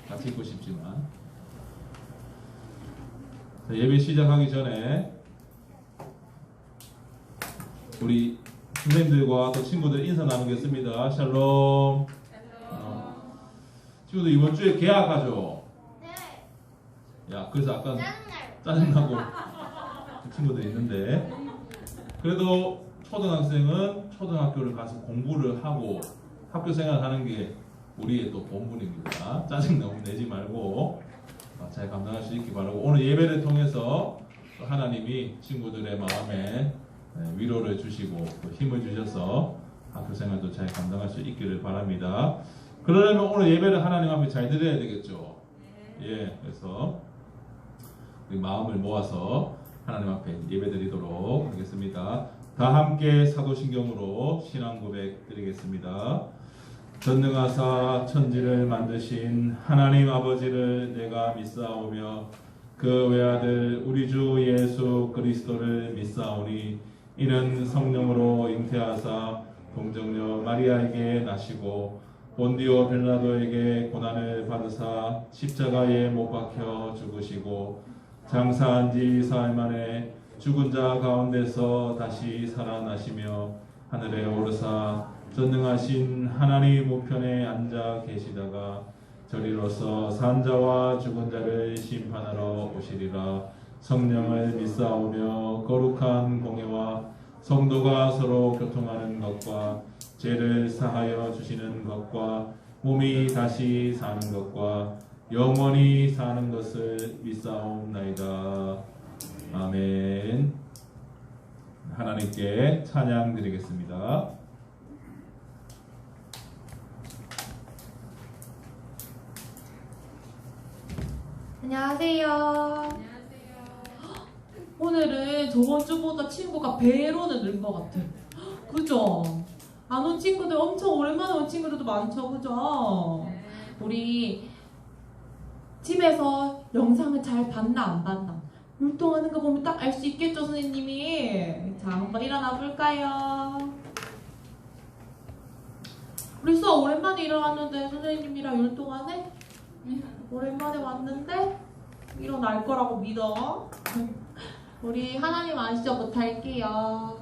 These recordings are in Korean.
같이 있고 싶지만. 자, 예배 시작하기 전에 우리 선생님들과 또 친구들 인사 나누겠습니다. 샬롬. 친구들 이번 주에 계약하죠? 네. 야, 그래서 아까 짜증나요. 짜증나고 그 친구들이 있는데, 그래도 초등학생은 초등학교를 가서 공부를 하고 학교 생활하는 게 우리의 또 본분입니다. 짜증 너무 내지 말고 잘 감당할 수 있기 바라고, 오늘 예배를 통해서 하나님이 친구들의 마음에 위로를 주시고 또 힘을 주셔서 학교 생활도 잘 감당할 수 있기를 바랍니다. 그러려면 오늘 예배를 하나님 앞에 잘 드려야 되겠죠. 예, 그래서 우리 마음을 모아서 하나님 앞에 예배 드리도록 하겠습니다. 다 함께 사도신경으로 신앙 고백 드리겠습니다. 전능하사 천지를 만드신 하나님 아버지를 내가 믿사오며 그 외아들 우리 주 예수 그리스도를 믿사오니 이는 성령으로 잉태하사 동정녀 마리아에게 나시고 본디오 빌라도에게 고난을 받으사 십자가에 못 박혀 죽으시고 장사한 지 사흘 만에 죽은 자 가운데서 다시 살아나시며 하늘에 오르사 전능하신 하나님 우편에 앉아 계시다가 저리로서 산 자와 죽은 자를 심판하러 오시리라. 성령을 믿사오며 거룩한 공예와 성도가 서로 교통하는 것과 죄를 사하여 주시는 것과 몸이 다시 사는 것과 영원히 사는 것을 믿사옵나이다. 아멘. 하나님께 찬양 드리겠습니다. 안녕하세요. 오늘은 저번 주보다 친구가 배로는 는 것 같아. 그죠? 안 온 친구들 엄청 오랜만에 온 친구들도 많죠. 그죠? 우리 집에서 영상을 잘 봤나 안 봤나 율동하는 거 보면 딱 알 수 있겠죠, 선생님이? 자, 한번 일어나 볼까요? 우리 수아 오랜만에 일어났는데 선생님이랑 율동하네? 오랜만에 왔는데 일어날 거라고 믿어. 우리 하나님 아시죠부터 할게요.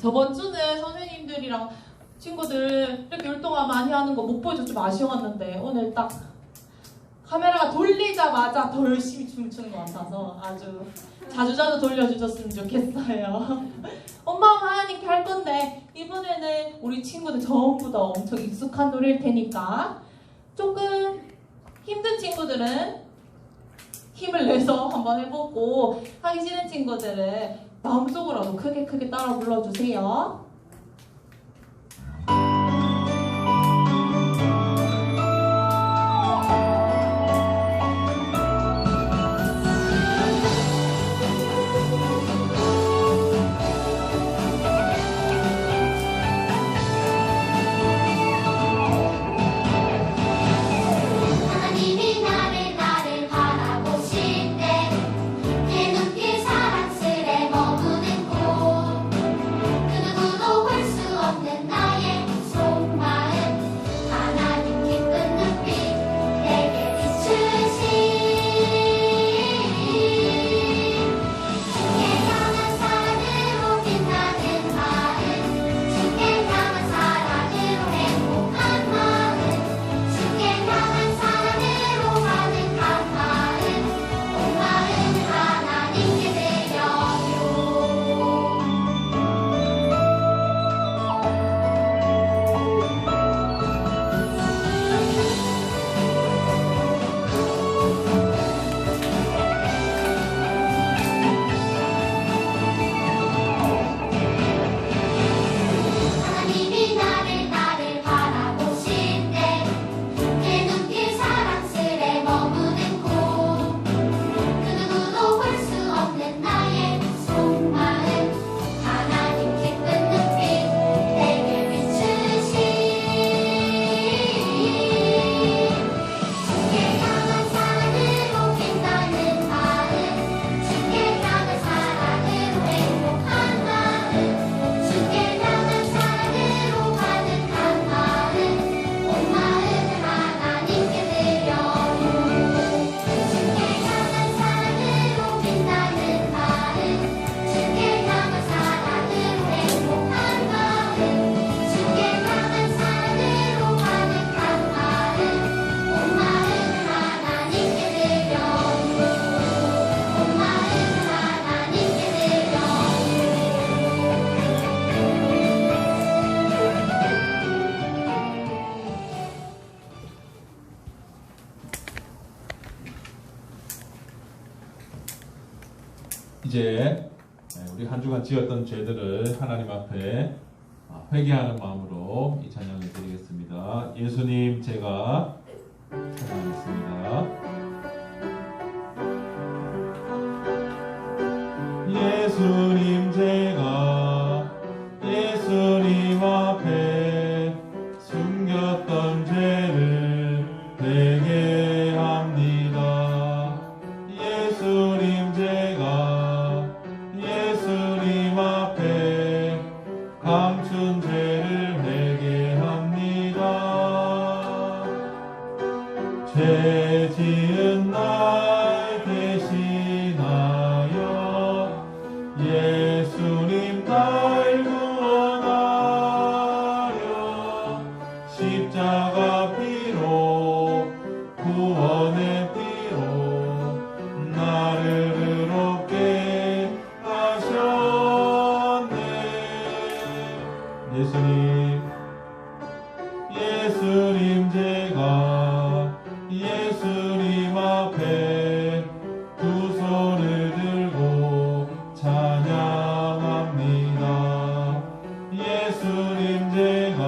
저번 주는 선생님들이랑 친구들 이렇게 율동화 많이 하는 거 못 보여서 좀 아쉬웠는데 오늘 딱 카메라가 돌리자마자 더 열심히 춤을 추는 것 같아서 아주 자주자주 돌려주셨으면 좋겠어요. 엄마 하나님께 할 할 건데 이번에는 우리 친구들 전부 다 엄청 익숙한 노래일 테니까 조금 힘든 친구들은 힘을 내서 한번 해보고 하기 싫은 친구들은 마음속으로도 크게 따라 불러주세요. 하나님이 나를 바라보실 때 내 눈길 사랑스레 머무는 곳 그 누구도 볼 수 없는 나의 속마음 하나님 기쁜 눈빛 내게 비추시 주께 향한 사랑으로 빛나는 마음 주께 향한 사랑으로 행복한 마음 주께 향한 사랑으로 가득한 마음 온 마음 하나님께 드려요. 하나님이 나를 바라보실 때 내 눈길 사랑스레 머무는 곳 그 누구도 볼 수 없는 나의 속마음 하나님 기쁜 눈빛 내게 비추시 주께 향한 사랑으로 빛나는 마음 주께 향한 사랑으로 행복한 마음 주께 향한 사랑으로 가득한 마음 온 마음을 하나님께 드려요. 주께 향한 사랑으로 빛나는 마음 주께 향한 사랑으로 행복한 마음 주께 향한 사랑으로 가득한 마음 온 마음을 하나님께 드려요. 온 마음을 하나님께 드려요. 이제 우리 한 주간 지었던 죄들을 하나님 앞에 회개하는 마음으로 이 찬양을 드리겠습니다. 예수님 제가 찬양하겠습니다. 예수님 제가 예수님 앞에 숨겼던 죄를 회개합니다. 예수님 제가 예수님 앞에 감춘 죄를 회개합니다. 죄 지은 날 대신하여 예수님 날 구원하려 십자가 피로 구원의 피로 나를 의롭게 하셨네. 예수님 제가 예수님 앞에 두 손을 들고 찬양합니다. 예수님 제가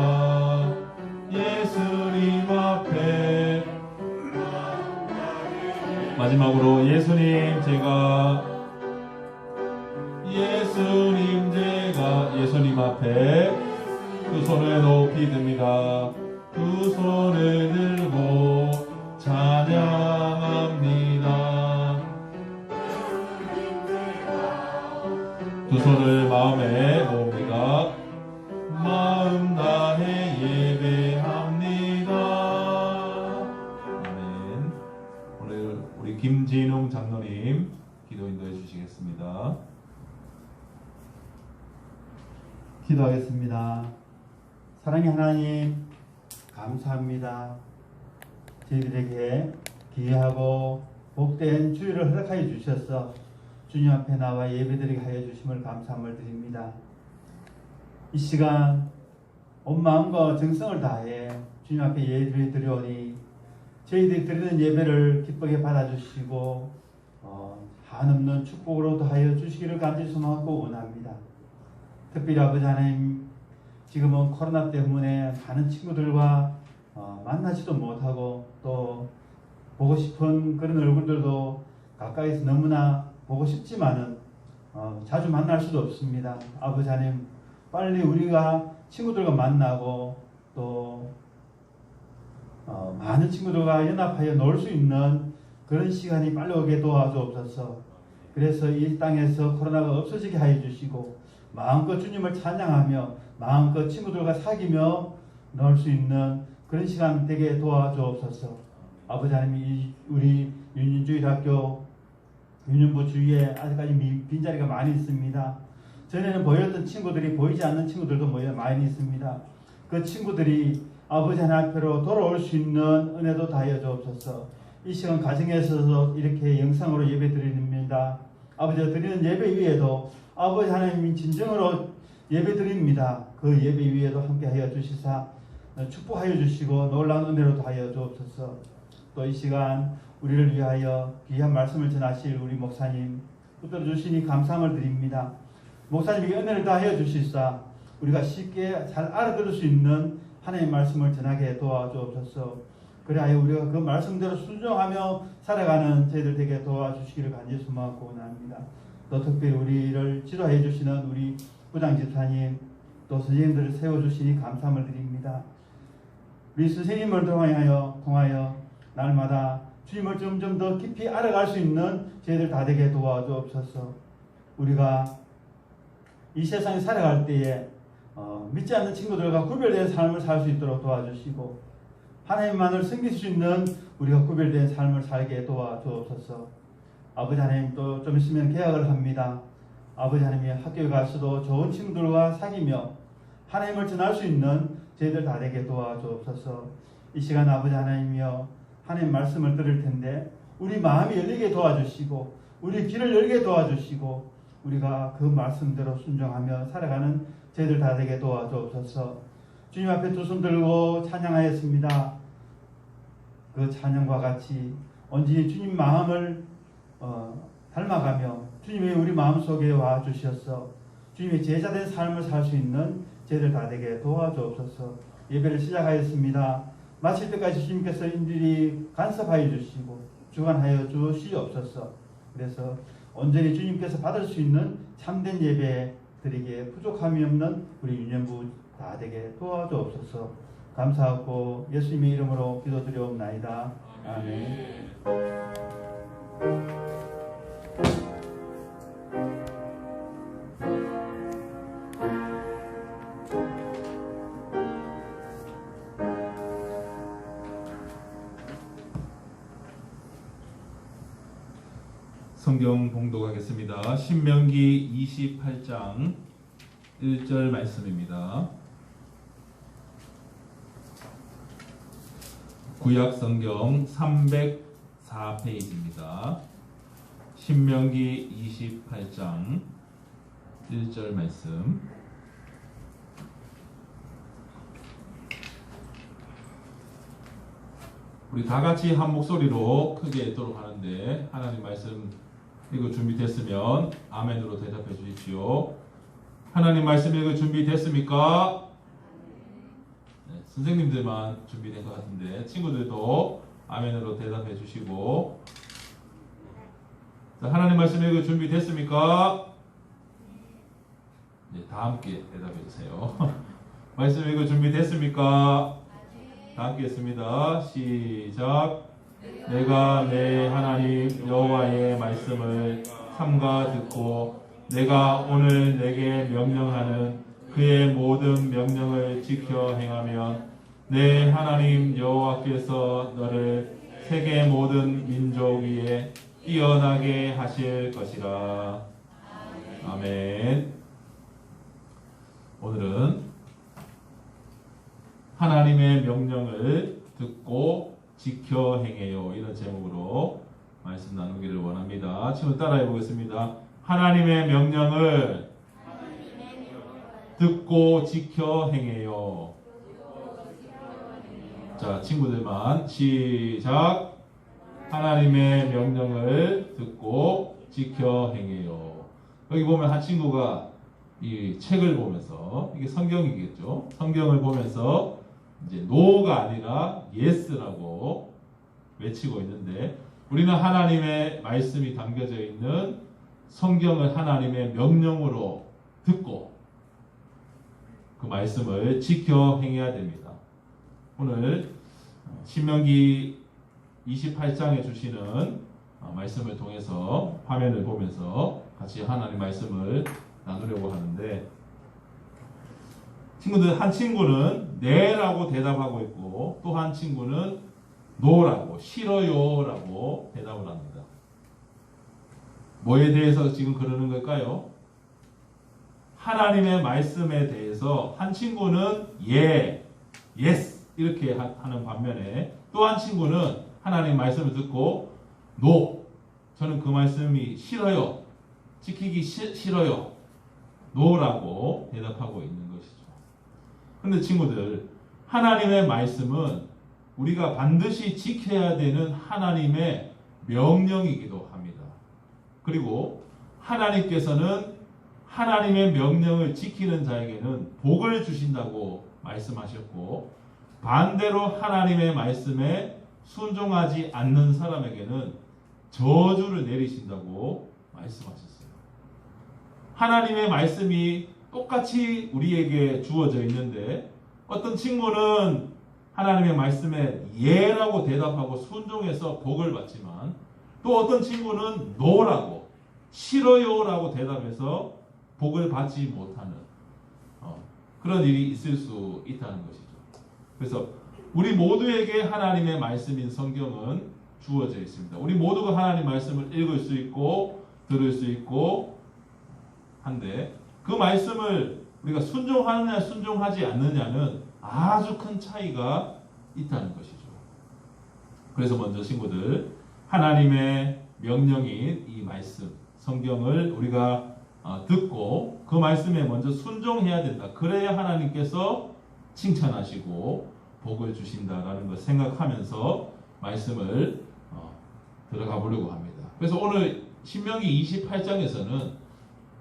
예수님 앞에 마지막으로 예수님 제가 예수님 앞에 두 손을 높이 듭니다. 두 손을 들고 찬양합니다. 두 손을 마음에 모읍니다. 마음 다해 예배합니다. 아멘. 오늘 우리 김진웅 장로님 기도 인도해 주시겠습니다. 기도하겠습니다. 사랑의 하나님, 감사합니다. 저희들에게 귀하고 복된 주일을 허락하여 주셔서 주님 앞에 나와 예배드리게 하여 주심을 감사함을 드립니다. 이 시간 온 마음과 정성을 다해 주님 앞에 예배를 드려오니 저희들이 드리는 예배를 기쁘게 받아주시고 한없는 축복으로 더하여 주시기를 간절히 소망하고 원합니다. 특별히 아버지 하나님, 지금은 코로나 때문에 많은 친구들과 만나지도 못하고 또 보고 싶은 그런 얼굴들도 가까이서 너무나 보고 싶지만은 자주 만날 수도 없습니다. 아버지 하나님, 빨리 우리가 친구들과 만나고 또 많은 친구들과 연합하여 놀 수 있는 그런 시간이 빨리 오게 도와주옵소서. 그래서 이 땅에서 코로나가 없어지게 하여 주시고 마음껏 주님을 찬양하며 마음껏 친구들과 사귀며 놀 수 있는 그런 시간 되게 도와주옵소서. 아버지 하나님, 우리 윤인주일학교 윤년부 주위에 아직까지 빈자리가 많이 있습니다. 전에는 보였던 친구들이 보이지 않는 친구들도 많이 있습니다. 그 친구들이 아버지 하나님 앞으로 돌아올 수 있는 은혜도 다하여 주옵소서. 이 시간 가정에서 이렇게 영상으로 예배 드립니다. 아버지가 드리는 예배 위에도 아버지 하나님 진정으로 예배 드립니다. 그 예배 위에도 함께하여 주시사 축복하여 주시고 놀라운 은혜로 하여 주옵소서. 또 이 시간 우리를 위하여 귀한 말씀을 전하실 우리 목사님 붙들어 주시니 감사함을 드립니다. 목사님이 은혜를 다하여 주시사 우리가 쉽게 잘 알아들을 수 있는 하나님의 말씀을 전하게 도와주옵소서. 그래야 우리가 그 말씀대로 순종하며 살아가는 저희들 되게 도와주시기를 간절히 소망하고 원합니다. 또 특별히 우리를 지도해 주시는 우리 부장 집사님 또 선생님들을 세워주시니 감사함을 드립니다. 우리 선생님을 통하여 날마다 주님을 점점 더 깊이 알아갈 수 있는 저희들 다 되게 도와주옵소서. 우리가 이 세상에 살아갈 때에 믿지 않는 친구들과 구별된 삶을 살 수 있도록 도와주시고 하나님만을 섬길 수 있는 우리가 구별된 삶을 살게 도와주옵소서. 아버지 하나님, 또 좀 있으면 개학을 합니다. 아버지 하나님이 학교에 가서도 좋은 친구들과 사귀며 하나님을 전할 수 있는 저희들 다 되게 도와주옵소서. 이 시간 아버지 하나님이여 하나님 말씀을 들을 텐데 우리 마음이 열리게 도와주시고 우리 귀를 열게 도와주시고 우리가 그 말씀대로 순종하며 살아가는 저희들 다 되게 도와주옵소서. 주님 앞에 두 손 들고 찬양하였습니다. 그 찬양과 같이 온전히 주님 마음을 닮아가며 주님이 우리 마음속에 와 주셔서 주님의 제자된 삶을 살 수 있는 저희들 다 되게 도와주옵소서. 예배를 시작하였습니다. 마칠 때까지 주님께서 인들이 간섭하여 주시고 주관하여 주시옵소서. 그래서 온전히 주님께서 받을 수 있는 참된 예배 드리기에 부족함이 없는 우리 윤년부 다 되게 도와주옵소서. 감사하고 예수님의 이름으로 기도드리옵나이다. 아멘. 성경 봉독하겠습니다. 신명기 28장 1절 말씀입니다. 구약 성경 304페이지입니다. 신명기 28장 1절 말씀. 우리 다 같이 한 목소리로 크게 읽도록 하는데 하나님 말씀 읽을 준비됐으면 아멘으로 대답해 주십시오. 하나님 말씀 읽을 준비됐습니까? 네, 선생님들만 준비된 것 같은데 친구들도 아멘으로 대답해 주시고. 자, 하나님 말씀 읽을 준비됐습니까? 네, 다 함께 대답해 주세요. 말씀 읽을 준비됐습니까? 다 함께 했습니다. 시작. 내가 내 하나님 여호와의 말씀을 삼가 듣고 내가 오늘 내게 명령하는 그의 모든 명령을 지켜 행하면 내 하나님 여호와께서 너를 세계 모든 민족 위에 뛰어나게 하실 것이라. 아멘. 오늘은 하나님의 명령을 듣고 지켜 행해요. 이런 제목으로 말씀 나누기를 원합니다. 친구 따라해 보겠습니다. 하나님의 명령을 듣고 지켜 행해요. 자, 친구들만 시작. 하나님의 명령을 듣고 지켜 행해요. 여기 보면 한 친구가 이 책을 보면서, 이게 성경이겠죠. 성경을 보면서 이제 no가 아니라 yes라고 외치고 있는데, 우리는 하나님의 말씀이 담겨져 있는 성경을 하나님의 명령으로 듣고 그 말씀을 지켜 행해야 됩니다. 오늘 신명기 28장에 주시는 말씀을 통해서 화면을 보면서 같이 하나님 말씀을 나누려고 하는데, 친구들 한 친구는 네라고 대답하고 있고 또 한 친구는 노라고, 싫어요 라고 대답을 합니다. 뭐에 대해서 지금 그러는 걸까요? 하나님의 말씀에 대해서 한 친구는 예, yes 이렇게 하는 반면에 또 한 친구는 하나님 말씀을 듣고 no, 저는 그 말씀이 싫어요, 지키기 싫어요, no라고 대답하고 있는 것이죠. 그런데 친구들, 하나님의 말씀은 우리가 반드시 지켜야 되는 하나님의 명령이기도 합니다. 그리고 하나님께서는 하나님의 명령을 지키는 자에게는 복을 주신다고 말씀하셨고, 반대로 하나님의 말씀에 순종하지 않는 사람에게는 저주를 내리신다고 말씀하셨어요. 하나님의 말씀이 똑같이 우리에게 주어져 있는데, 어떤 친구는 하나님의 말씀에 예라고 대답하고 순종해서 복을 받지만, 또 어떤 친구는 노라고, 싫어요라고 대답해서 복을 받지 못하는 그런 일이 있을 수 있다는 것이죠. 그래서 우리 모두에게 하나님의 말씀인 성경은 주어져 있습니다. 우리 모두가 하나님 말씀을 읽을 수 있고 들을 수 있고 한데, 그 말씀을 우리가 순종하느냐 순종하지 않느냐는 아주 큰 차이가 있다는 것이죠. 그래서 먼저 친구들, 하나님의 명령인 이 말씀, 성경을 우리가 듣고 그 말씀에 먼저 순종해야 된다. 그래야 하나님께서 칭찬하시고 복을 주신다라는 걸 생각하면서 말씀을 들어가 보려고 합니다. 그래서 오늘 신명기 28장에서는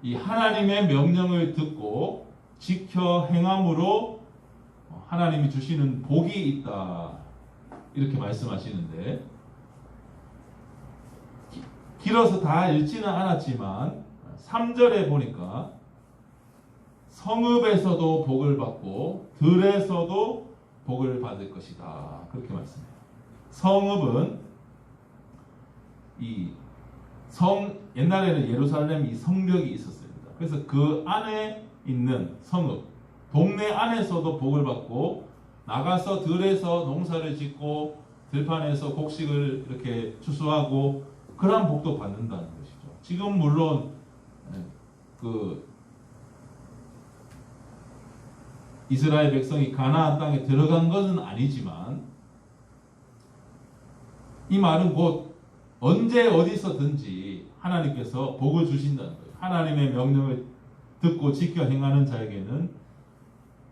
이 하나님의 명령을 듣고 지켜 행함으로 하나님이 주시는 복이 있다, 이렇게 말씀하시는데, 길어서 다 읽지는 않았지만 3절에 보니까 성읍에서도 복을 받고 들에서도 복을 받을 것이다, 그렇게 말씀해요. 성읍은 옛날에는 예루살렘이 성벽이 있었습니다. 그래서 그 안에 있는 성읍, 동네 안에서도 복을 받고, 나가서 들에서 농사를 짓고 들판에서 곡식을 이렇게 추수하고 그러한 복도 받는다는 것이죠. 지금 물론 그 이스라엘 백성이 가나안 땅에 들어간 것은 아니지만, 이 말은 곧 언제 어디서든지 하나님께서 복을 주신다는 거예요. 하나님의 명령을 듣고 지켜 행하는 자에게는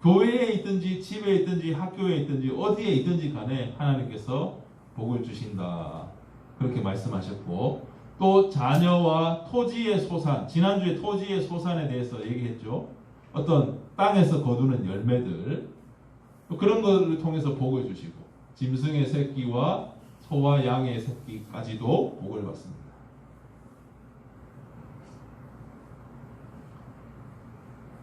교회에 있든지 집에 있든지 학교에 있든지 어디에 있든지 간에 하나님께서 복을 주신다, 그렇게 말씀하셨고, 또 자녀와 토지의 소산, 지난주에 토지의 소산에 대해서 얘기했죠. 어떤 땅에서 거두는 열매들, 그런 것을 통해서 복을 주시고, 짐승의 새끼와 소와 양의 새끼까지도 복을 받습니다.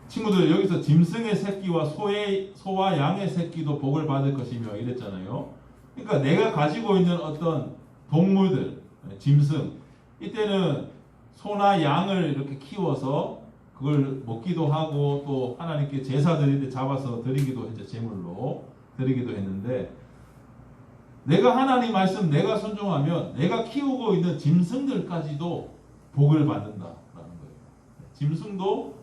친구들, 여기서 짐승의 새끼와 소와 양의 새끼도 복을 받을 것이며 이랬잖아요. 그러니까 내가 가지고 있는 어떤 동물들, 짐승, 이때는 소나 양을 이렇게 키워서 그걸 먹기도 하고, 또 하나님께 제사 드릴 때 잡아서 드리기도 했죠. 제물로 드리기도 했는데, 내가 하나님 말씀 내가 순종하면 내가 키우고 있는 짐승들까지도 복을 받는다라는 거예요. 짐승도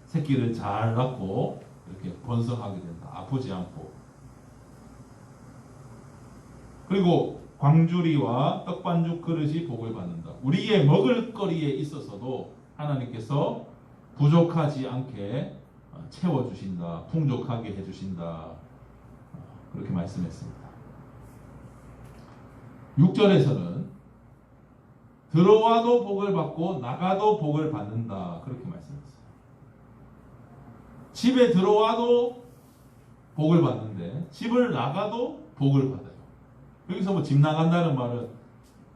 새끼를 잘 낳고 이렇게 번성하게 된다. 아프지 않고. 그리고 광주리와 떡반죽 그릇이 복을 받는다. 우리의 먹을 거리에 있어서도 하나님께서 부족하지 않게 채워주신다, 풍족하게 해주신다, 그렇게 말씀했습니다. 6절에서는 들어와도 복을 받고 나가도 복을 받는다, 그렇게 말씀했어요. 집에 들어와도 복을 받는데 집을 나가도 복을 받아요. 여기서 뭐 집 나간다는 말은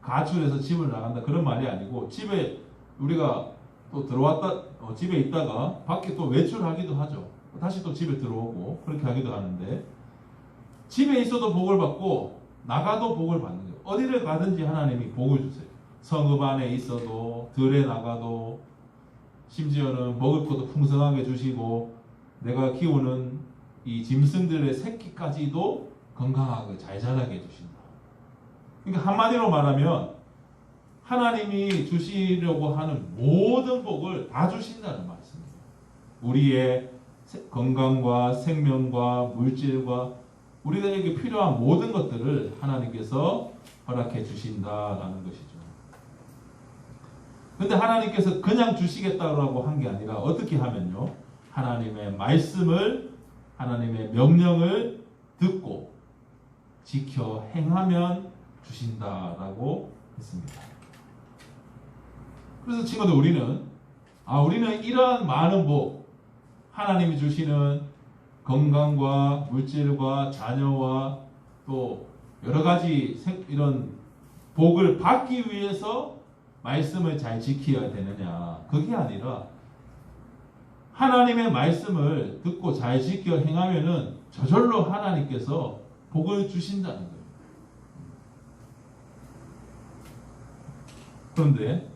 가출해서 집을 나간다 그런 말이 아니고, 집에 우리가 또 들어왔다 집에 있다가 밖에 또 외출하기도 하죠. 다시 또 집에 들어오고 그렇게 하기도 하는데, 집에 있어도 복을 받고 나가도 복을 받는 거예요. 어디를 가든지 하나님이 복을 주세요. 성읍 안에 있어도 들에 나가도, 심지어는 먹을 것도 풍성하게 주시고 내가 키우는 이 짐승들의 새끼까지도 건강하게 잘 자라게 해주신다. 그러니까 한마디로 말하면 하나님이 주시려고 하는 모든 복을 다 주신다는 말씀이에요. 우리의 건강과 생명과 물질과 우리에게 필요한 모든 것들을 하나님께서 허락해 주신다라는 것이죠. 근데 하나님께서 그냥 주시겠다고 한 게 아니라 어떻게 하면요, 하나님의 말씀을, 하나님의 명령을 듣고 지켜 행하면 주신다라고 했습니다. 그래서 친구들, 우리는 이러한 많은 복, 하나님이 주시는 건강과 물질과 자녀와 또 여러 가지 이런 복을 받기 위해서 말씀을 잘 지켜야 되느냐, 그게 아니라 하나님의 말씀을 듣고 잘 지켜 행하면은 저절로 하나님께서 복을 주신다는 거예요. 그런데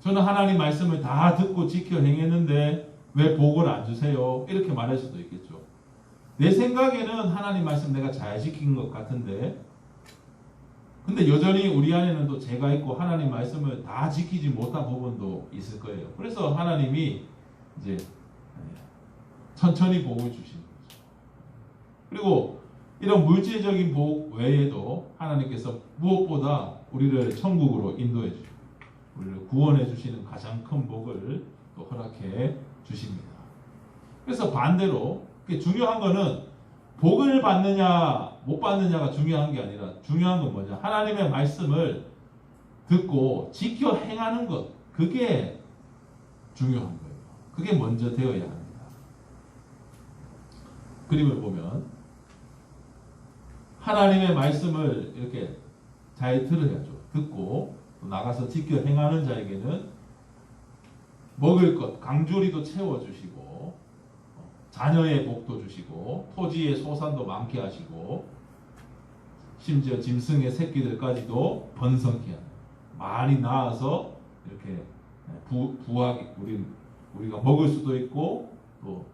저는 하나님 말씀을 다 듣고 지켜 행했는데 왜 복을 안 주세요? 이렇게 말할 수도 있겠죠. 내 생각에는 하나님 말씀 내가 잘 지킨 것 같은데, 근데 여전히 우리 안에는 또 죄가 있고 하나님 말씀을 다 지키지 못한 부분도 있을 거예요. 그래서 하나님이 이제 천천히 복을 주시는 거죠. 그리고 이런 물질적인 복 외에도 하나님께서 무엇보다 우리를 천국으로 인도해 주시고 우리를 구원해 주시는 가장 큰 복을 또 허락해 주십니다. 그래서 반대로 중요한 거는 복을 받느냐 못 받느냐가 중요한 게 아니라, 중요한 건 뭐냐, 하나님의 말씀을 듣고 지켜 행하는 것, 그게 중요한 거예요. 그게 먼저 되어야 합니다. 그림을 보면 하나님의 말씀을 이렇게 잘 들어야죠. 듣고 나가서 지켜 행하는 자에게는 먹을 것, 강주리도 채워주시고 자녀의 복도 주시고 토지의 소산도 많게 하시고 심지어 짐승의 새끼들까지도 번성케 하는, 많이 낳아서 이렇게 부하게 우리가 먹을 수도 있고 또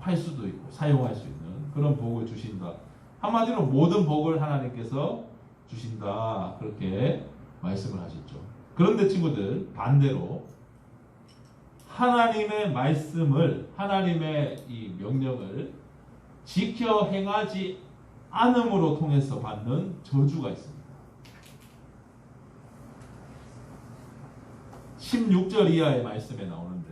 팔 수도 있고 사용할 수 있는 그런 복을 주신다. 한마디로 모든 복을 하나님께서 주신다, 그렇게 말씀을 하셨죠. 그런데 친구들, 반대로 하나님의 말씀을, 하나님의 이 명령을 지켜 행하지 않음으로 통해서 받는 저주가 있습니다. 16절 이하의 말씀에 나오는데,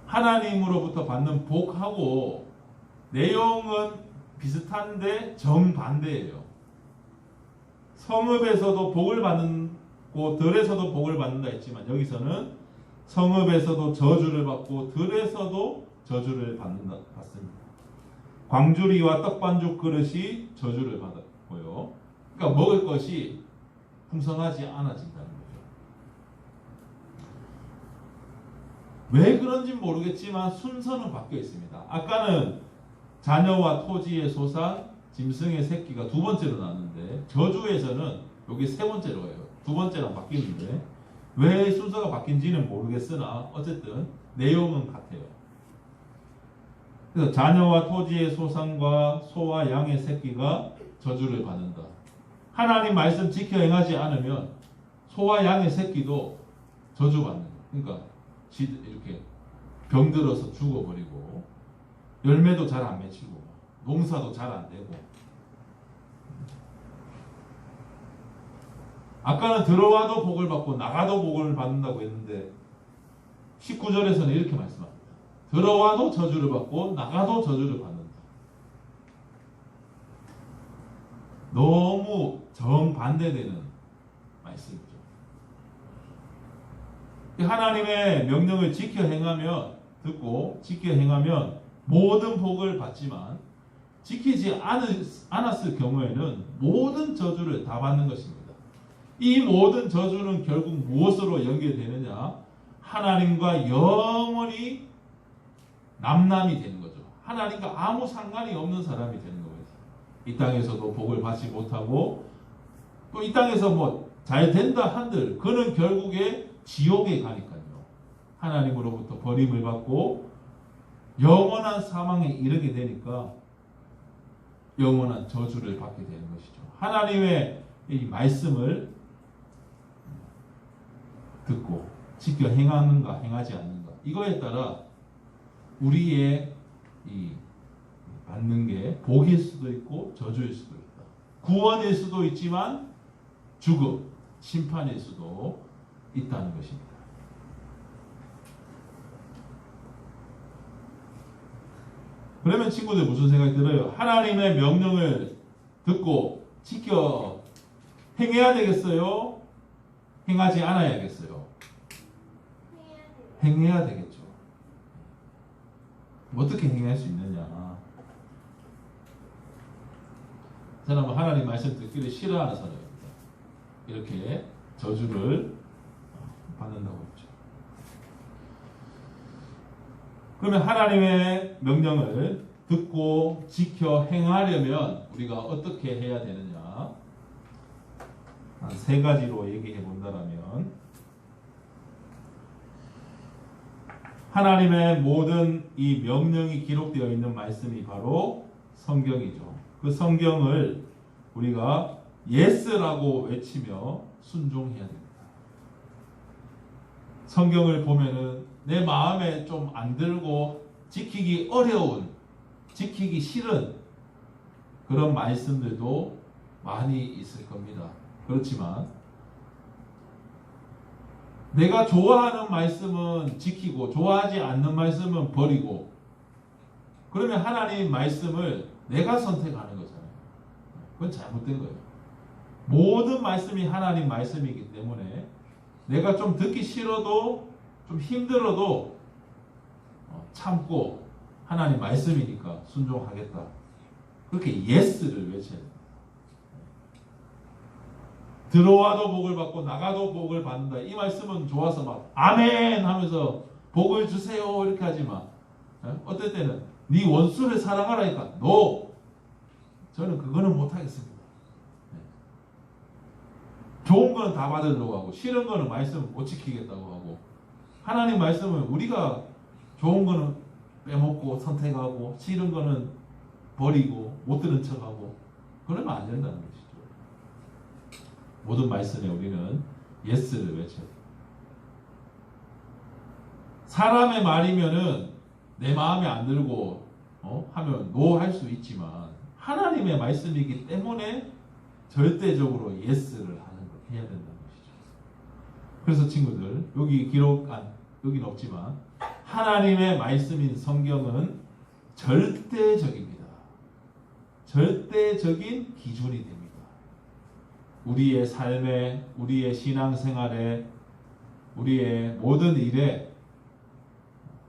하나님으로부터 받는 복하고 내용은 비슷한데 정반대예요. 성읍에서도 복을 받고 들에서도 복을 받는다 했지만, 여기서는 성읍에서도 저주를 받고 들에서도 저주를 받습니다. 광주리와 떡반죽 그릇이 저주를 받았고요. 그러니까 먹을 것이 풍성하지 않아진다는 거죠. 왜 그런지 모르겠지만 순서는 바뀌어 있습니다. 아까는 자녀와 토지의 소산, 짐승의 새끼가 두 번째로 나왔는데, 저주에서는 여기 세 번째로 해요. 두 번째랑 바뀌는데 왜 순서가 바뀐지는 모르겠으나 어쨌든 내용은 같아요. 그래서 자녀와 토지의 소산과 소와 양의 새끼가 저주를 받는다. 하나님 말씀 지켜 행하지 않으면 소와 양의 새끼도 저주받는 거예요. 그러니까 이렇게 병들어서 죽어버리고 열매도 잘 안 맺히고 농사도 잘 안 되고. 아까는 들어와도 복을 받고 나가도 복을 받는다고 했는데 19절에서는 이렇게 말씀합니다. 들어와도 저주를 받고 나가도 저주를 받는다. 너무 정반대되는 말씀이죠. 하나님의 명령을 지켜 행하면, 듣고 지켜 행하면 모든 복을 받지만 지키지 않았을 경우에는 모든 저주를 다 받는 것입니다. 이 모든 저주는 결국 무엇으로 연결되느냐? 하나님과 영원히 남남이 되는 거죠. 하나님과 아무 상관이 없는 사람이 되는 겁니다. 이 땅에서도 복을 받지 못하고 또 이 땅에서 뭐 잘 된다 한들 그는 결국에 지옥에 가니까요. 하나님으로부터 버림을 받고 영원한 사망에 이르게 되니까 영원한 저주를 받게 되는 것이죠. 하나님의 이 말씀을 듣고 지켜 행하는가 행하지 않는가 이거에 따라 우리의 이 받는 게 복일 수도 있고 저주일 수도 있다. 구원일 수도 있지만 죽음, 심판일 수도 있다는 것입니다. 그러면 친구들 무슨 생각이 들어요? 하나님의 명령을 듣고 지켜 행해야 되겠어요? 행하지 않아야겠어요? 행해야 되겠죠. 어떻게 행할 수 있느냐? 사람은 하나님 말씀 듣기를 싫어하는 사람입니다. 이렇게 저주를 받는다고 했죠. 그러면 하나님의 명령을 듣고 지켜 행하려면 우리가 어떻게 해야 되느냐? 한 세 가지로 얘기해 본다면 하나님의 모든 이 명령이 기록되어 있는 말씀이 바로 성경이죠. 그 성경을 우리가 예스라고 외치며 순종해야 됩니다. 성경을 보면은 내 마음에 좀 안 들고 지키기 어려운, 지키기 싫은 그런 말씀들도 많이 있을 겁니다. 그렇지만 내가 좋아하는 말씀은 지키고 좋아하지 않는 말씀은 버리고 그러면 하나님 말씀을 내가 선택하는 거잖아요. 그건 잘못된 거예요. 모든 말씀이 하나님 말씀이기 때문에 내가 좀 듣기 싫어도 좀 힘들어도 참고 하나님 말씀이니까 순종하겠다. 그렇게 예스를 외쳐야 됩니다. 들어와도 복을 받고 나가도 복을 받는다. 이 말씀은 좋아서 막 아멘 하면서 복을 주세요 이렇게 하지 마. 어떨 때는 네 원수를 사랑하라니까 no. 저는 그거는 못하겠습니다. 좋은 거는 다 받으려고 하고 싫은 거는 말씀을 못 지키겠다고 하고 하나님 말씀은 우리가 좋은 거는 빼먹고 선택하고 싫은 거는 버리고 못 들은 척하고 그러면 안 된다는 것이죠. 모든 말씀에 우리는 예스를 외쳐야 돼요. 사람의 말이면은 내 마음에 안 들고 하면 노 할 수 있지만 하나님의 말씀이기 때문에 절대적으로 예스를 해야 된다는 것이죠. 그래서 친구들 여기 여기는 없지만 하나님의 말씀인 성경은 절대적입니다. 절대적인 기준이 됩니다. 우리의 삶에, 우리의 신앙생활에, 우리의 모든 일에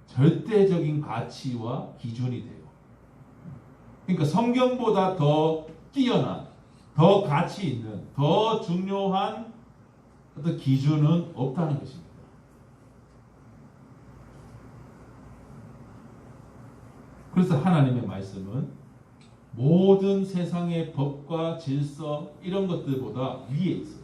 절대적인 가치와 기준이 돼요. 그러니까 성경보다 더 뛰어난, 더 가치 있는, 더 중요한 어떤 기준은 없다는 것입니다. 그래서 하나님의 말씀은 모든 세상의 법과 질서 이런 것들보다 위에 있어요.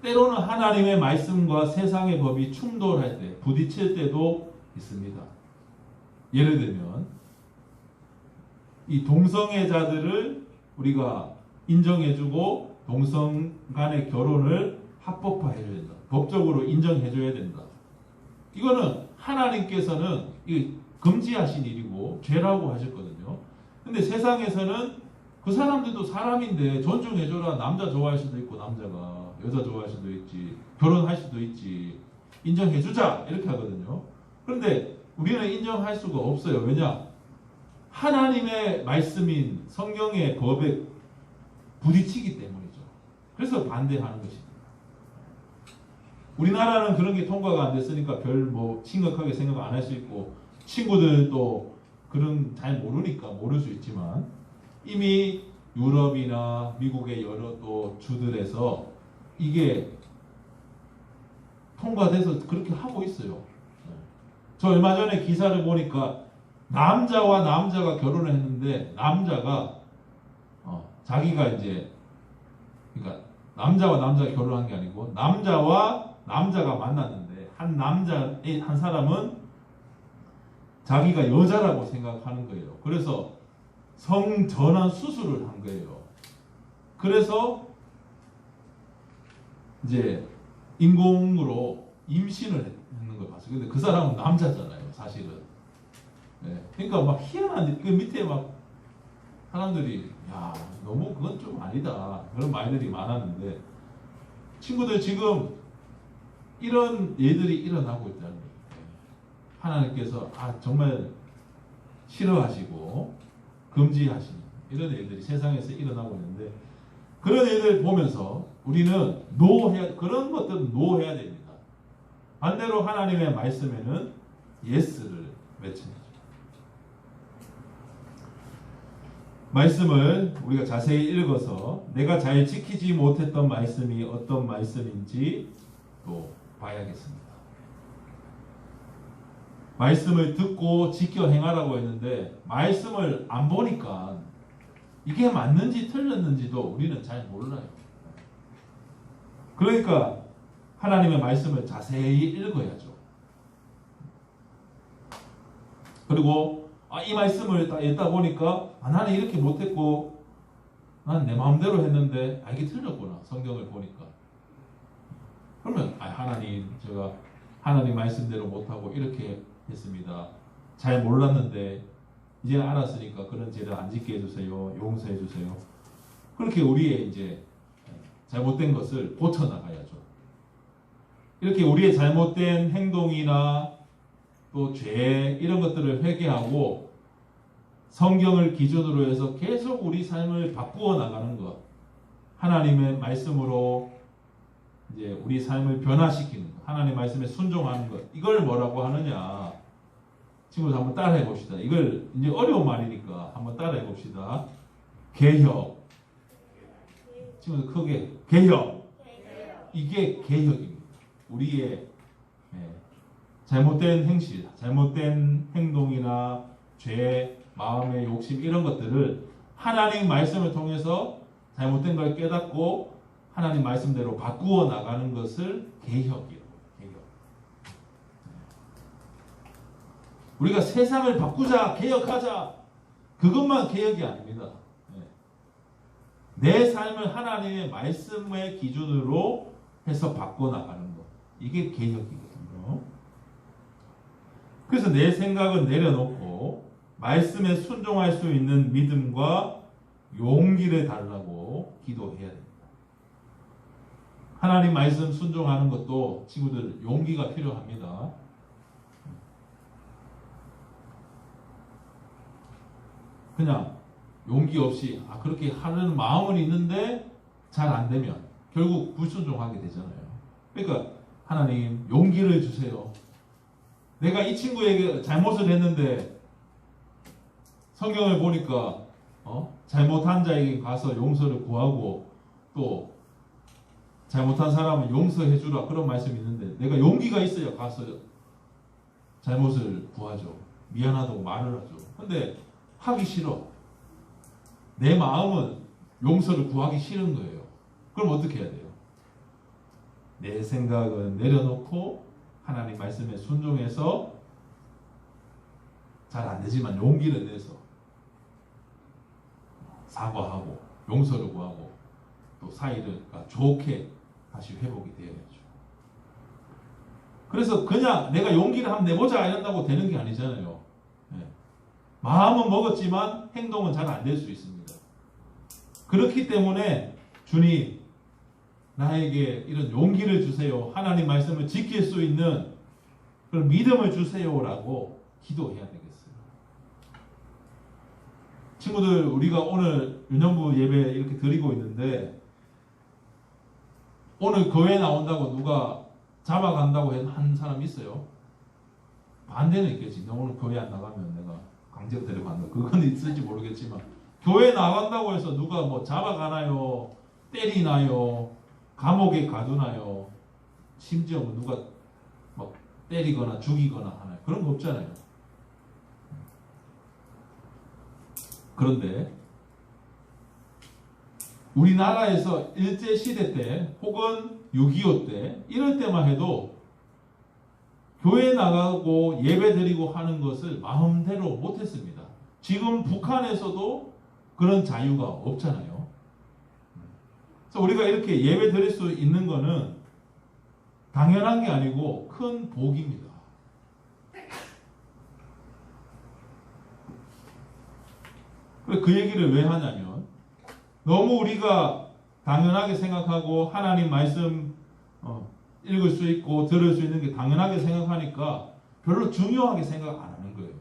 때로는 하나님의 말씀과 세상의 법이 충돌할 때, 부딪힐 때도 있습니다. 예를 들면 이 동성애자들을 우리가 인정해주고 동성 간의 결혼을 합법화해줘야 된다. 법적으로 인정해줘야 된다. 이거는 하나님께서는 금지하신 일이고 죄라고 하셨거든요. 근데 세상에서는 그 사람들도 사람인데 존중해줘라. 남자 좋아할 수도 있고 남자가 여자 좋아할 수도 있지. 결혼할 수도 있지. 인정해주자 이렇게 하거든요. 그런데 우리는 인정할 수가 없어요. 왜냐? 하나님의 말씀인 성경의 법에 부딪히기 때문이죠. 그래서 반대하는 것입니다. 우리나라는 그런 게 통과가 안 됐으니까 별 뭐 심각하게 생각 안 할 수 있고 친구들도 그런 잘 모르니까 모를 수 있지만 이미 유럽이나 미국의 여러 또 주들에서 이게 통과돼서 그렇게 하고 있어요. 저 얼마 전에 기사를 보니까 남자와 남자가 결혼을 했는데 남자가 자기가 이제 그러니까 남자와 남자가 결혼한 게 아니고 남자와 남자가 만났는데 한 사람은 자기가 여자라고 생각하는 거예요. 그래서 성전환 수술을 한 거예요. 그래서 이제 인공으로 임신을 했는 걸 봤어요. 근데 그 사람은 남자잖아요, 사실은. 네. 그러니까 막 희한한 그 밑에 막 사람들이 야 너무 그건 좀 아니다 그런 말들이 많았는데 친구들 지금 이런 일들이 일어나고 있다는 거예요. 하나님께서 정말 싫어하시고 금지하시는 이런 일들이 세상에서 일어나고 있는데 그런 일들 보면서 우리는 그런 것들은 노해야 됩니다. 반대로 하나님의 말씀에는 예스를 외칩니다. 말씀을 우리가 자세히 읽어서 내가 잘 지키지 못했던 말씀이 어떤 말씀인지 또 봐야겠습니다. 말씀을 듣고 지켜 행하라고 했는데 말씀을 안 보니까 이게 맞는지 틀렸는지도 우리는 잘 몰라요. 그러니까 하나님의 말씀을 자세히 읽어야죠. 그리고 이 말씀을 딱 읽다 보니까 나는 이렇게 못했고 난 내 마음대로 했는데 이게 틀렸구나. 성경을 보니까. 그러면 하나님 제가 하나님 말씀대로 못하고 이렇게 했습니다. 잘 몰랐는데 이제 알았으니까 그런 죄를 안 짓게 해주세요. 용서해 주세요. 그렇게 우리의 이제 잘못된 것을 고쳐나가야죠. 이렇게 우리의 잘못된 행동이나 또 죄 이런 것들을 회개하고 성경을 기준으로 해서 계속 우리 삶을 바꾸어 나가는 것, 하나님의 말씀으로 이제 우리 삶을 변화시키는 것, 하나님 말씀에 순종하는 것, 이걸 뭐라고 하느냐? 친구들 한번 따라해 봅시다. 이걸 이제 어려운 말이니까 한번 따라해 봅시다. 개혁. 친구들 크게 개혁. 이게 개혁입니다. 우리의 잘못된 행실, 잘못된 행동이나 죄, 마음의 욕심 이런 것들을 하나님 말씀을 통해서 잘못된 걸 깨닫고 하나님 말씀대로 바꾸어 나가는 것을 개혁이에요. 개혁. 우리가 세상을 바꾸자, 개혁하자 그것만 개혁이 아닙니다. 내 삶을 하나님의 말씀의 기준으로 해서 바꾸어 나가는 것, 이게 개혁이거든요. 그래서 내 생각은 내려놓고 말씀에 순종할 수 있는 믿음과 용기를 달라고 기도해야 됩니다. 하나님 말씀 순종하는 것도 친구들 용기가 필요합니다. 그냥 용기 없이 그렇게 하려는 마음은 있는데 잘 안 되면 결국 불순종하게 되잖아요. 그러니까 하나님 용기를 주세요. 내가 이 친구에게 잘못을 했는데 성경을 보니까 잘못한 자에게 가서 용서를 구하고 또 잘못한 사람은 용서해 주라 그런 말씀이 있는데 내가 용기가 있어야 가서 잘못을 구하죠. 미안하다고 말을 하죠. 근데 하기 싫어. 내 마음은 용서를 구하기 싫은 거예요. 그럼 어떻게 해야 돼요? 내 생각은 내려놓고 하나님 말씀에 순종해서 잘 안 되지만 용기를 내서 사과하고 용서를 구하고 또 사이를 좋게 다시 회복이 되어야죠. 그래서 그냥 내가 용기를 한번 내보자 이런다고 되는 게 아니잖아요. 마음은 먹었지만 행동은 잘 안 될 수 있습니다. 그렇기 때문에 주님 나에게 이런 용기를 주세요. 하나님 말씀을 지킬 수 있는 그런 믿음을 주세요라고 기도해야 되겠어요. 친구들, 우리가 오늘 유년부 예배 이렇게 드리고 있는데 오늘 교회 나온다고 누가 잡아간다고 한 사람 있어요? 반대는 있겠지. 너 오늘 교회 안 나가면 내가 강제로 데려간다. 그건 있을지 모르겠지만 교회 나간다고 해서 누가 뭐 잡아가나요? 때리나요? 감옥에 가두나요? 심지어 뭐 누가 막 때리거나 죽이거나 하나요? 그런 거 없잖아요. 그런데 우리나라에서 일제시대 때 혹은 6.25 때 이럴 때만 해도 교회 나가고 예배 드리고 하는 것을 마음대로 못했습니다. 지금 북한에서도 그런 자유가 없잖아요. 그래서 우리가 이렇게 예배 드릴 수 있는 거는 당연한 게 아니고 큰 복입니다. 그 얘기를 왜 하냐면 너무 우리가 당연하게 생각하고 하나님 말씀 읽을 수 있고 들을 수 있는 게 당연하게 생각하니까 별로 중요하게 생각 안 하는 거예요.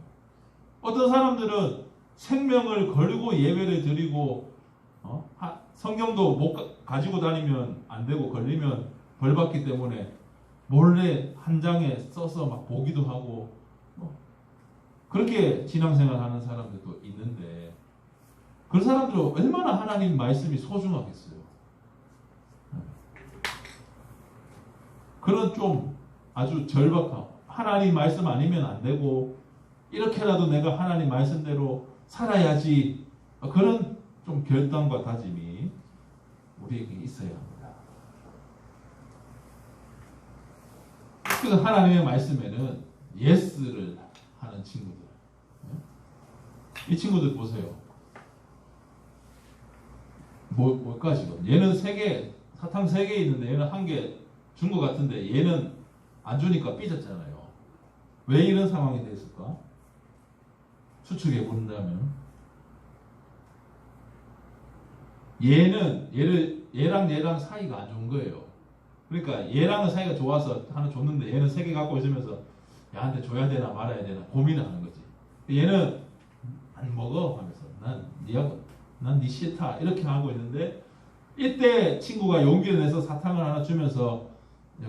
어떤 사람들은 생명을 걸고 예배를 드리고 성경도 못 가지고 다니면 안 되고 걸리면 벌 받기 때문에 몰래 한 장에 써서 막 보기도 하고 그렇게 신앙생활 하는 사람들도 있는데 그 사람들은 얼마나 하나님 말씀이 소중하겠어요. 그런 좀 아주 절박함, 하나님 말씀 아니면 안 되고 이렇게라도 내가 하나님 말씀대로 살아야지, 그런 좀 결단과 다짐이 우리에게 있어야 합니다. 그래서 하나님의 말씀에는 예스를 하는 친구들, 이 친구들 보세요. 뭘까 지금? 얘는 사탕 3개 있는데 얘는 1개 준 것 같은데 얘는 안 주니까 삐졌잖아요. 왜 이런 상황이 됐을까? 추측해 본다면 얘랑 사이가 안 좋은 거예요. 그러니까 얘랑은 사이가 좋아서 하나 줬는데 얘는 3개 갖고 있으면서 야한테 줘야 되나 말아야 되나 고민을 하는 거지. 얘는 안 먹어 하면서 난 네 싫다 이렇게 하고 있는데 이때 친구가 용기를 내서 사탕을 하나 주면서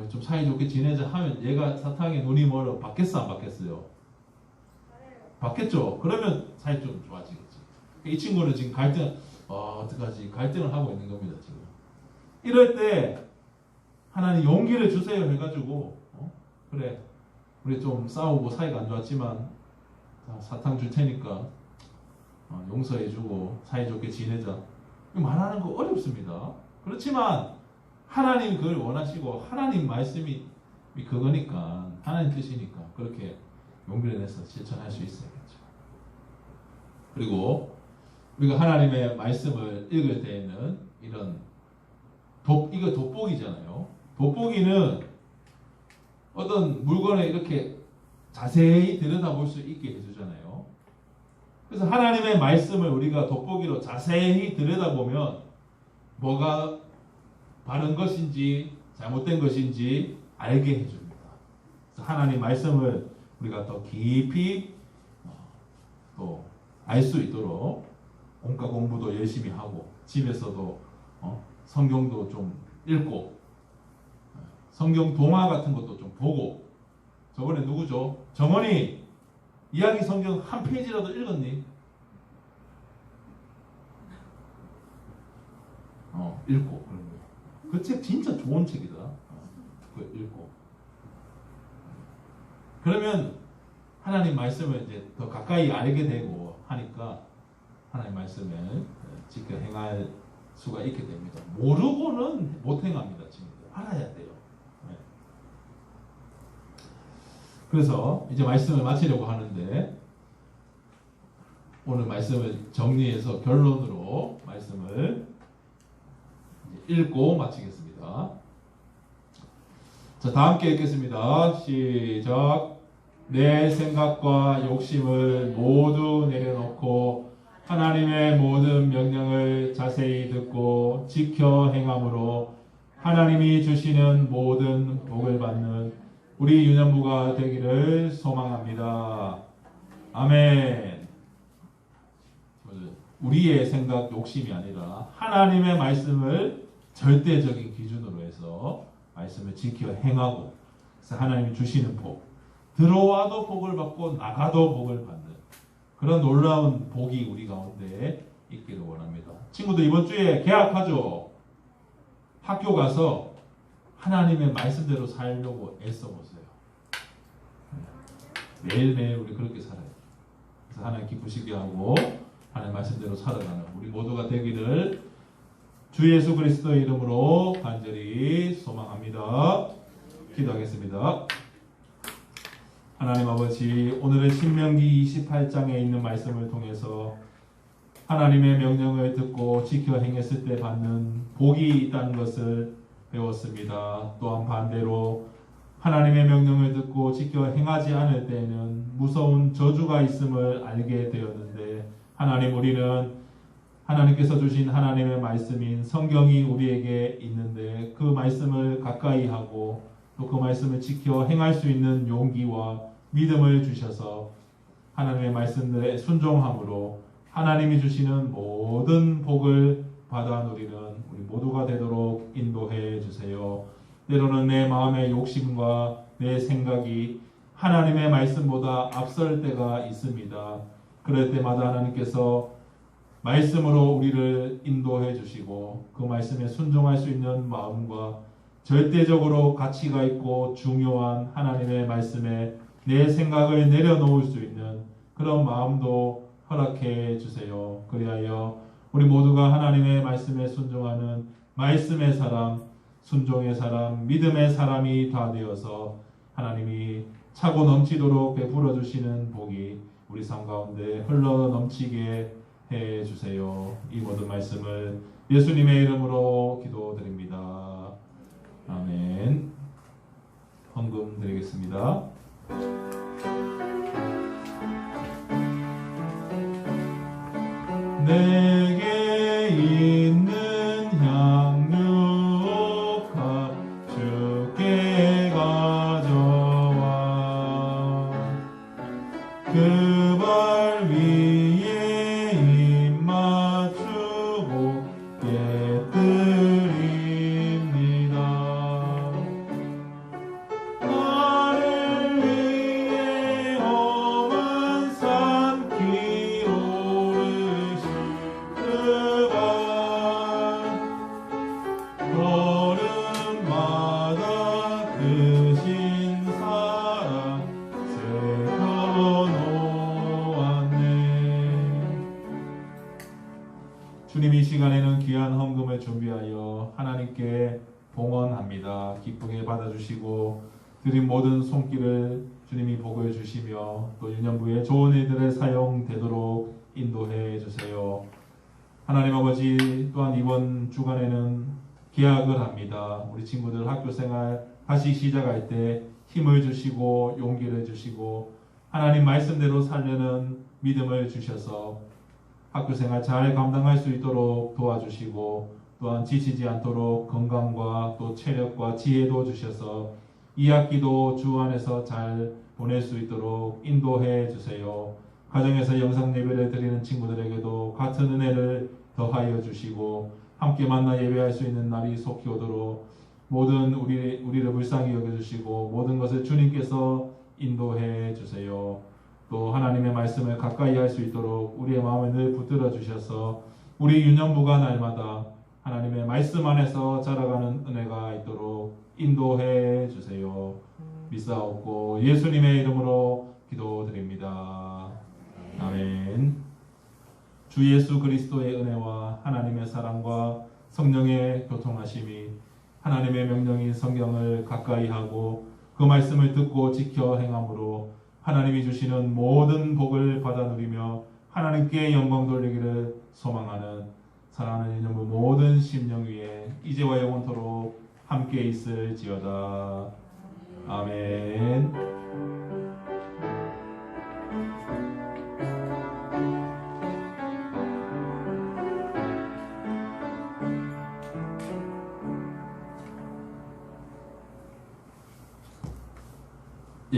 좀 사이좋게 지내자 하면 얘가 사탕에 눈이 멀어 받겠어 안 받겠어요? 받겠죠. 그러면 사이 좀 좋아지겠지. 이 친구는 지금 어떡하지 갈등을 하고 있는 겁니다. 지금 이럴 때 하나님 용기를 주세요 해가지고 그래 우리 좀 싸우고 사이가 안 좋았지만 사탕 줄 테니까 용서해주고 사이좋게 지내자. 말하는 거 어렵습니다. 그렇지만 하나님 그걸 원하시고 하나님 말씀이 그거니까 하나님 뜻이니까 그렇게 용기를 내서 실천할 수 있어야겠죠. 그리고 우리가 하나님의 말씀을 읽을 때에는 이거 돋보기잖아요. 돋보기는 어떤 물건을 이렇게 자세히 들여다볼 수 있게 해주잖아요. 그래서 하나님의 말씀을 우리가 돋보기로 자세히 들여다보면 뭐가 바른 것인지 잘못된 것인지 알게 해줍니다. 그래서 하나님 말씀을 우리가 더 깊이 또 알 수 있도록 공과 공부도 열심히 하고 집에서도 성경도 좀 읽고 성경 동화 같은 것도 좀 보고. 저번에 누구죠? 정원이 이야기 성경 한 페이지라도 읽었니? 읽고 그런 거. 그 책 진짜 좋은 책이다. 그거 읽고. 그러면 하나님 말씀을 이제 더 가까이 알게 되고 하니까 하나님 말씀을 지켜 행할 수가 있게 됩니다. 모르고는 못 행합니다. 친구들. 알아야 돼요. 그래서 이제 말씀을 마치려고 하는데 오늘 말씀을 정리해서 결론으로 말씀을 읽고 마치겠습니다. 자, 다 함께 읽겠습니다. 시작. 내 생각과 욕심을 모두 내려놓고 하나님의 모든 명령을 자세히 듣고 지켜 행함으로 하나님이 주시는 모든 복을 받는 우리 유년부가 되기를 소망합니다. 아멘. 우리의 생각 욕심이 아니라 하나님의 말씀을 절대적인 기준으로 해서 말씀을 지켜 행하고, 그래서 하나님이 주시는 복, 들어와도 복을 받고 나가도 복을 받는 그런 놀라운 복이 우리 가운데 있기를 원합니다. 친구들, 이번 주에 계약하죠. 학교 가서 하나님의 말씀대로 살려고 애써보세요. 매일매일 우리 그렇게 살아요. 그래서 하나님 기쁘시게 하고 하나님 말씀대로 살아가는 우리 모두가 되기를 주 예수 그리스도의 이름으로 간절히 소망합니다. 기도하겠습니다. 하나님 아버지, 오늘의 신명기 28장에 있는 말씀을 통해서 하나님의 명령을 듣고 지켜 행했을 때 받는 복이 있다는 것을 배웠습니다. 또한 반대로 하나님의 명령을 듣고 지켜 행하지 않을 때에는 무서운 저주가 있음을 알게 되었는데, 하나님, 우리는 하나님께서 주신 하나님의 말씀인 성경이 우리에게 있는데 그 말씀을 가까이 하고 또 그 말씀을 지켜 행할 수 있는 용기와 믿음을 주셔서 하나님의 말씀들에 순종함으로 하나님이 주시는 모든 복을 받아 누리는 우리 모두가 되도록 인도해 주세요. 때로는 내 마음의 욕심과 내 생각이 하나님의 말씀보다 앞설 때가 있습니다. 그럴 때마다 하나님께서 말씀으로 우리를 인도해 주시고 그 말씀에 순종할 수 있는 마음과 절대적으로 가치가 있고 중요한 하나님의 말씀에 내 생각을 내려놓을 수 있는 그런 마음도 허락해 주세요. 그리하여 우리 모두가 하나님의 말씀에 순종하는 말씀의 사람, 순종의 사람, 믿음의 사람이 다 되어서 하나님이 차고 넘치도록 베풀어 주시는 복이 우리 삶 가운데 흘러 넘치게 해 주세요. 이 모든 말씀을 예수님의 이름으로 기도드립니다. 아멘. 헌금 드리겠습니다. 내게 있는 향유가 주께 가져와 그 발 위에 입 맞추고 예드립니다. 나를 위해 험한 산길 오르신 그발 걸음마다 크신 사랑 세워놓았네. 주님, 이 시간에는 귀한 헌금을 준비하여 하나님께 봉헌합니다. 기쁘게 받아주시고 드린 모든 손길을 주님이 복을 주시며 또 유년부의 좋은 일들에 사용되도록 인도해 주세요. 하나님 아버지, 또한 이번 주간에는 계약을 합니다. 우리 친구들 학교생활 다시 시작할 때 힘을 주시고 용기를 주시고 하나님 말씀대로 살려는 믿음을 주셔서 학교생활 잘 감당할 수 있도록 도와주시고 또한 지치지 않도록 건강과 또 체력과 지혜도 주셔서 이 학기도 주 안에서 잘 보낼 수 있도록 인도해 주세요. 가정에서 영상 예배를 드리는 친구들에게도 같은 은혜를 더하여 주시고 함께 만나 예배할 수 있는 날이 속히 오도록 모든 우리를 불쌍히 여겨주시고 모든 것을 주님께서 인도해 주세요. 또 하나님의 말씀을 가까이 할 수 있도록 우리의 마음을 늘 붙들어 주셔서 우리 유년부가 날마다 하나님의 말씀 안에서 자라가는 은혜가 있도록 인도해 주세요. 믿사옵고 예수님의 이름으로 기도드립니다. 아멘. 주 예수 그리스도의 은혜와 하나님의 사랑과 성령의 교통하심이 하나님의 명령인 성경을 가까이 하고 그 말씀을 듣고 지켜 행함으로 하나님이 주시는 모든 복을 받아 누리며 하나님께 영광 돌리기를 소망하는 사랑하는 유년부 모든 심령 위에 이제와 영원토록 함께 있을지어다. 아멘.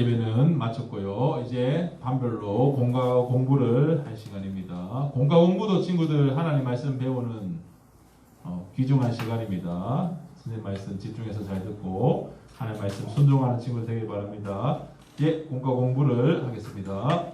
예배는 마쳤고요. 이제 반별로 공과 공부를 할 시간입니다. 공과 공부도 친구들 하나님 말씀 배우는 귀중한 시간입니다. 선생님 말씀 집중해서 잘 듣고 하나님 말씀 순종하는 친구들 되길 바랍니다. 예, 공과 공부를 하겠습니다.